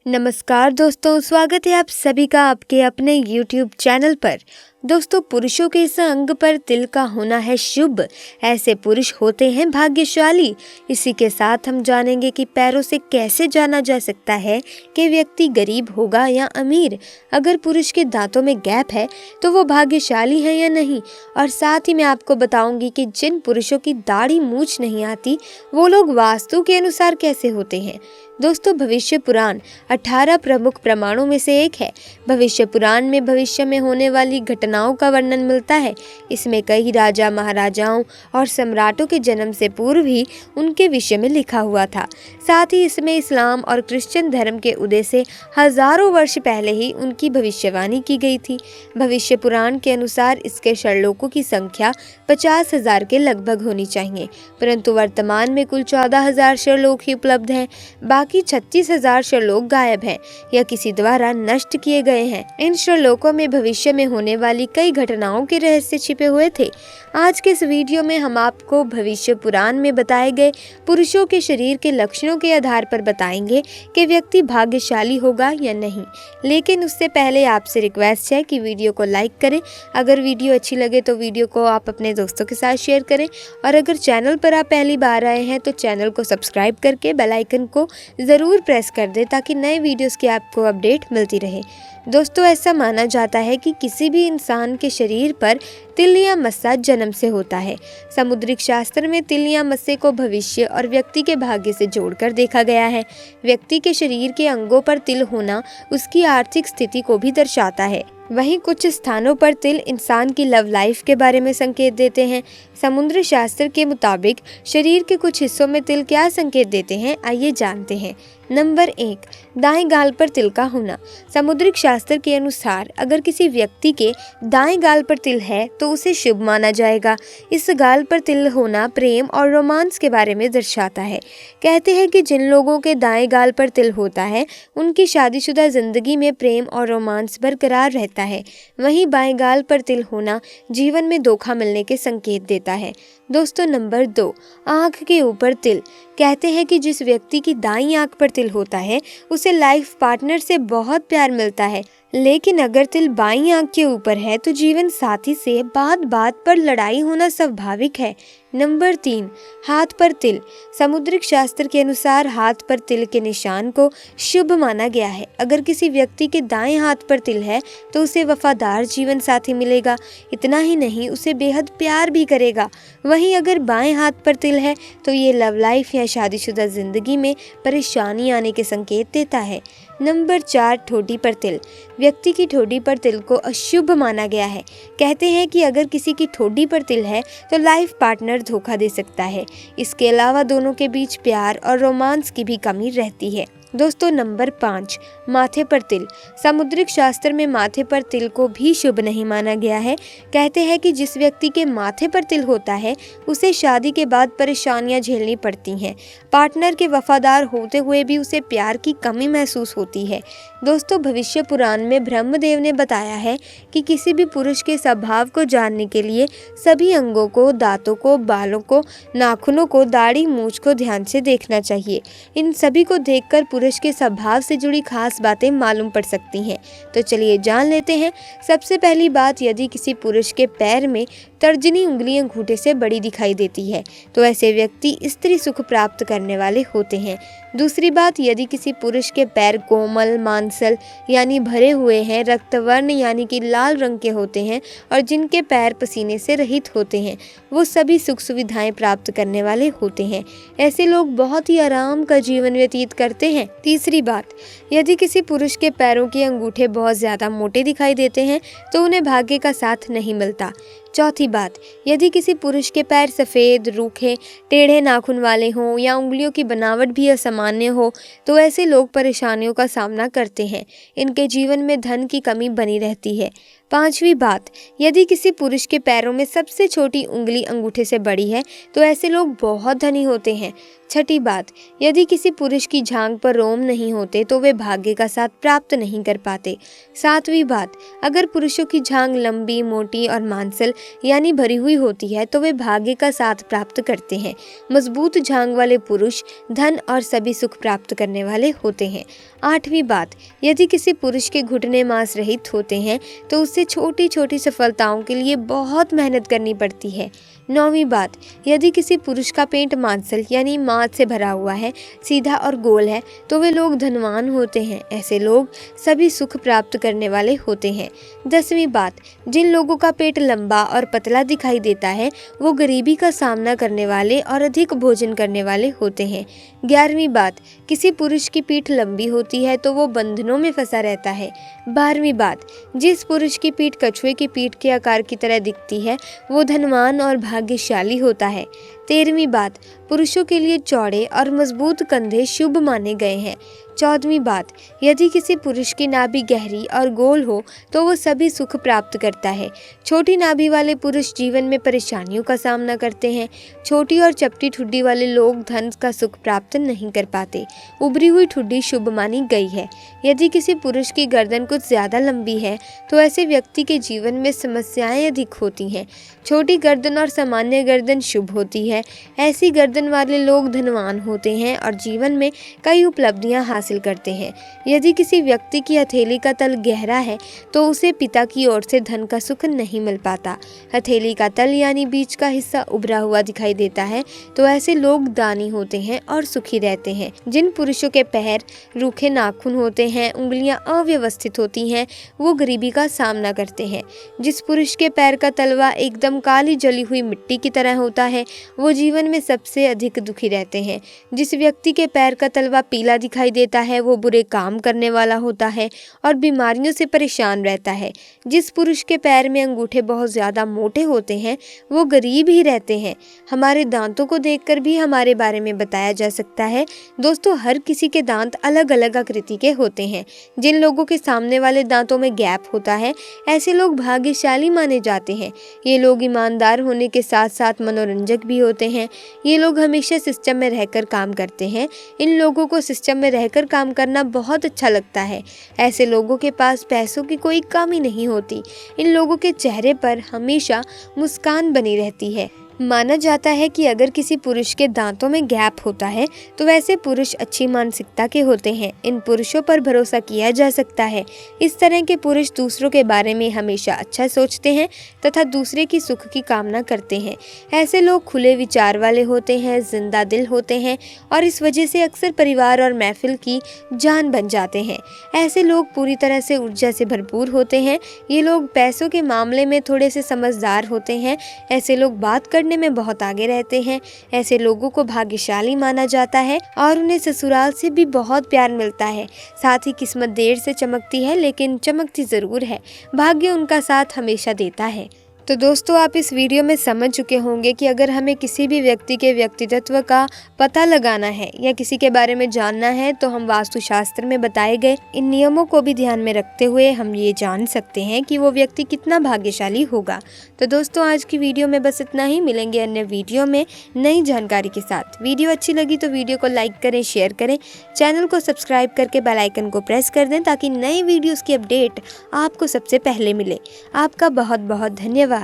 नमस्कार दोस्तों, स्वागत है आप सभी का आपके अपने YouTube चैनल पर। दोस्तों, पुरुषों के इस अंग पर तिल का होना है शुभ। ऐसे पुरुष होते हैं भाग्यशाली। इसी के साथ हम जानेंगे कि पैरों से कैसे जाना जा सकता है कि व्यक्ति गरीब होगा या अमीर। अगर पुरुष के दांतों में गैप है तो वो भाग्यशाली है या नहीं। और साथ ही मैं आपको बताऊंगी कि जिन पुरुषों की दाढ़ी मूंछ नहीं आती वो लोग वास्तु के अनुसार कैसे होते हैं। दोस्तों, भविष्य पुराण 18 प्रमुख प्रमाणों में से एक है। भविष्य पुराण में भविष्य में होने वाली घटनाओं का वर्णन मिलता है। इसमें कई राजा महाराजाओं और सम्राटों के जन्म से पूर्व ही उनके विषय में लिखा हुआ था। साथ ही इसमें इस्लाम और क्रिश्चियन धर्म के उदय से हजारों वर्ष पहले ही उनकी भविष्यवाणी की गई थी। भविष्य पुराण के अनुसार इसके श्लोकों की संख्या 50,000 के लगभग होनी चाहिए, परंतु वर्तमान में कुल 14,000 श्लोक ही उपलब्ध हैं। बाकी 36,000 श्लोक गायब हैं या किसी द्वारा नष्ट किए गए हैं। इन श्लोकों में भविष्य में होने वाली कई घटनाओं के रहस्य छिपे हुए थे। आज के इस वीडियो में हम आपको भविष्य पुराण में बताए गए पुरुषों के शरीर के लक्षणों के आधार पर बताएंगे कि व्यक्ति भाग्यशाली होगा या नहीं। लेकिन उससे पहले आपसे रिक्वेस्ट है कि वीडियो को लाइक करें। अगर वीडियो अच्छी लगे तो वीडियो को आप अपने दोस्तों के साथ शेयर करें, और अगर चैनल पर आप पहली बार आए हैं तो चैनल को सब्सक्राइब करके बेल आइकन को ज़रूर प्रेस कर दें ताकि नए वीडियोस की आपको अपडेट मिलती रहे। दोस्तों, ऐसा माना जाता है कि किसी भी इंसान के शरीर पर तिल या मस्सा जन्म से होता है। समुद्रिक शास्त्र में तिल या मस्से को भविष्य और व्यक्ति के भाग्य से जोड़कर देखा गया है। व्यक्ति के शरीर के अंगों पर तिल होना उसकी आर्थिक स्थिति को भी दर्शाता है। वहीं कुछ स्थानों पर तिल इंसान की लव लाइफ के बारे में संकेत देते हैं। समुद्र शास्त्र के मुताबिक शरीर के कुछ हिस्सों में तिल क्या संकेत देते हैं, आइए जानते हैं। नंबर 1, दाएं गाल पर तिल का होना। समुद्रिक शास्त्र के अनुसार अगर किसी व्यक्ति के दाएं गाल पर तिल है तो उसे शुभ माना जाएगा। इस गाल पर तिल होना प्रेम और रोमांस के बारे में दर्शाता है। कहते हैं कि जिन लोगों के दाएं गाल पर तिल होता है उनकी शादीशुदा जिंदगी में प्रेम और रोमांस बरकरार रहता है। वहीं बाएं गाल पर तिल होना जीवन में धोखा मिलने के संकेत देता है। दोस्तों, नंबर 2, आँख के ऊपर तिल। कहते हैं कि जिस व्यक्ति की दाईं आँख पर तिल होता है उसे लाइफ पार्टनर से बहुत प्यार मिलता है। लेकिन अगर तिल बाईं आंख के ऊपर है तो जीवन साथी से बात बात पर लड़ाई होना स्वाभाविक है। नंबर 3, हाथ पर तिल। समुद्रिक शास्त्र के अनुसार हाथ पर तिल के निशान को शुभ माना गया है। अगर किसी व्यक्ति के दाएं हाथ पर तिल है तो उसे वफादार जीवन साथी मिलेगा। इतना ही नहीं, उसे बेहद प्यार भी करेगा। वहीं अगर बाएं हाथ पर तिल है तो ये लव लाइफ या शादीशुदा जिंदगी में परेशानी आने के संकेत देता है। नंबर 4, ठोडी पर तिल। व्यक्ति की ठोडी पर तिल को अशुभ माना गया है। कहते हैं कि अगर किसी की ठोडी पर तिल है तो लाइफ पार्टनर धोखा दे सकता है। इसके अलावा दोनों के बीच प्यार और रोमांस की भी कमी रहती है। दोस्तों, नंबर 5, माथे पर तिल। समुद्रिक शास्त्र में माथे पर तिल को भी शुभ नहीं माना गया है। कहते हैं कि जिस व्यक्ति के माथे पर तिल होता है उसे शादी के बाद परेशानियां झेलनी पड़ती हैं। पार्टनर के वफादार होते हुए भी उसे प्यार की कमी महसूस होती है। दोस्तों, भविष्य पुराण में ब्रह्मदेव ने बताया है कि किसी भी पुरुष के स्वभाव को जानने के लिए सभी अंगों को, दांतों को, बालों को, नाखूनों को, दाढ़ी मूंछ को ध्यान से देखना चाहिए। इन सभी को देखकर पुरुष के स्वभाव से जुड़ी खास बातें मालूम पड़ सकती हैं। तो चलिए जान लेते हैं। सबसे पहली बात, यदि किसी पुरुष के पैर में तर्जनी उंगली अंगूठे से बड़ी दिखाई देती है तो ऐसे व्यक्ति स्त्री सुख प्राप्त करने वाले होते हैं। दूसरी बात, यदि किसी पुरुष के पैर कोमल, मांसल यानी भरे हुए हैं, रक्तवर्ण यानी कि लाल रंग के होते हैं और जिनके पैर पसीने से रहित होते हैं, वो सभी सुख सुविधाएं प्राप्त करने वाले होते हैं। ऐसे लोग बहुत ही आराम का जीवन व्यतीत करते हैं। तीसरी बात, यदि किसी पुरुष के पैरों के अंगूठे बहुत ज़्यादा मोटे दिखाई देते हैं तो उन्हें भाग्य का साथ नहीं मिलता। चौथी बात, यदि किसी पुरुष के पैर सफ़ेद, रूखे, टेढ़े नाखून वाले हों या उंगलियों की बनावट भी असामान्य हो तो ऐसे लोग परेशानियों का सामना करते हैं। इनके जीवन में धन की कमी बनी रहती है। पांचवी बात, यदि किसी पुरुष के पैरों में सबसे छोटी उंगली अंगूठे से बड़ी है तो ऐसे लोग बहुत धनी होते हैं। छठी बात, यदि किसी पुरुष की जांघ पर रोम नहीं होते तो वे भाग्य का साथ प्राप्त नहीं कर पाते। सातवीं बात, अगर पुरुषों की जांघ लंबी, मोटी और मांसल यानी भरी हुई होती है तो वे भाग्य का साथ प्राप्त करते हैं। मजबूत जांघ वाले पुरुष धन और सभी सुख प्राप्त करने वाले होते हैं। आठवीं बात, यदि किसी पुरुष के घुटने मांस रहित होते हैं तो उससे छोटी छोटी सफलताओं के लिए बहुत मेहनत करनी पड़ती है। नौवीं बात, यदि किसी पुरुष का पेट मांसल यानी मांस से भरा हुआ है, सीधा और गोल है तो वे लोग धनवान होते हैं। ऐसे लोग सभी सुख प्राप्त करने वाले होते हैं। 10वीं बात, जिन लोगों का पेट लंबा और पतला दिखाई देता है वो गरीबी का सामना करने वाले और अधिक भोजन करने वाले होते हैं। 11वीं बात, किसी पुरुष की पीठ लंबी होती है तो वो बंधनों में फंसा रहता है। 12वीं बात, जिस पुरुष की पीठ कछुए की पीठ के आकार की तरह दिखती है वो धनवान और भाग्यशाली होता है। 13वीं बात, पुरुषों के लिए चौड़े और मजबूत कंधे शुभ माने गए हैं। 14वीं बात, यदि किसी पुरुष की नाभि गहरी और गोल हो तो वो सभी सुख प्राप्त करता है। छोटी नाभि वाले पुरुष जीवन में परेशानियों का सामना करते हैं। छोटी और चपटी ठुड्डी वाले लोग धन का सुख प्राप्त नहीं कर पाते। उभरी हुई ठुड्डी शुभ मानी गई है। यदि किसी पुरुष की गर्दन कुछ ज़्यादा लंबी है तो ऐसे व्यक्ति के जीवन में समस्याएं अधिक होती हैं। छोटी गर्दन और सामान्य गर्दन शुभ होती है। ऐसी गर्दन वाले लोग धनवान होते हैं और जीवन में कई उपलब्धियां हासिल करते हैं। यदि किसी व्यक्ति की हथेली का तल गहरा है तो उसे पिता की ओर से धन का सुख नहीं मिल पाता। हथेली का तल यानी बीच का हिस्सा उभरा हुआ दिखाई देता है तो ऐसे लोग दानी होते हैं और सुखी रहते हैं। जिन पुरुषों के पैर रूखे नाखून होते हैं, उंगलियां अव्यवस्थित होती हैं, वो गरीबी का सामना करते हैं। जिस पुरुष के पैर का तलवा एकदम काली जली हुई मिट्टी की तरह होता है वो जीवन में सबसे अधिक दुखी रहते हैं। जिस व्यक्ति के पैर का तलवा पीला दिखाई देता है वो बुरे काम करने वाला होता है और बीमारियों से परेशान रहता है। जिस पुरुष के पैर में अंगूठे बहुत ज़्यादा मोटे होते हैं वो गरीब ही रहते हैं। हमारे दांतों को देखकर भी हमारे बारे में बताया जा सकता है। दोस्तों, हर किसी के दांत अलग अलग आकृति के होते हैं। जिन लोगों के सामने वाले दांतों में गैप होता है ऐसे लोग भाग्यशाली माने जाते हैं। ये लोग ईमानदार होने के साथ साथ मनोरंजक भी होते हैं। ये लोग हमेशा सिस्टम में रहकर काम करते हैं। इन लोगों को सिस्टम में रहकर काम करना बहुत अच्छा लगता है। ऐसे लोगों के पास पैसों की कोई कमी नहीं होती। इन लोगों के चेहरे पर हमेशा मुस्कान बनी रहती है। माना जाता है कि अगर किसी पुरुष के दांतों में गैप होता है तो वैसे पुरुष अच्छी मानसिकता के होते हैं। इन पुरुषों पर भरोसा किया जा सकता है। इस तरह के पुरुष दूसरों के बारे में हमेशा अच्छा सोचते हैं तथा दूसरे की सुख की कामना करते हैं। ऐसे लोग खुले विचार वाले होते हैं, जिंदा दिल होते हैं और इस वजह से अक्सर परिवार और महफिल की जान बन जाते हैं। ऐसे लोग पूरी तरह से ऊर्जा से भरपूर होते हैं। ये लोग पैसों के मामले में थोड़े से समझदार होते हैं। ऐसे लोग बात करने में बहुत आगे रहते हैं। ऐसे लोगों को भाग्यशाली माना जाता है और उन्हें ससुराल से भी बहुत प्यार मिलता है। साथ ही किस्मत देर से चमकती है लेकिन चमकती जरूर है। भाग्य उनका साथ हमेशा देता है। तो दोस्तों, आप इस वीडियो में समझ चुके होंगे कि अगर हमें किसी भी व्यक्ति के व्यक्तित्व का पता लगाना है या किसी के बारे में जानना है तो हम वास्तुशास्त्र में बताए गए इन नियमों को भी ध्यान में रखते हुए हम ये जान सकते हैं कि वो व्यक्ति कितना भाग्यशाली होगा। तो दोस्तों, आज की वीडियो में बस इतना ही। मिलेंगे अन्य वीडियो में नई जानकारी के साथ। वीडियो अच्छी लगी तो वीडियो को लाइक करें, शेयर करें, चैनल को सब्सक्राइब करके बेल आइकन को प्रेस कर दें ताकि नई वीडियोस की अपडेट आपको सबसे पहले मिले। आपका बहुत बहुत धन्यवाद।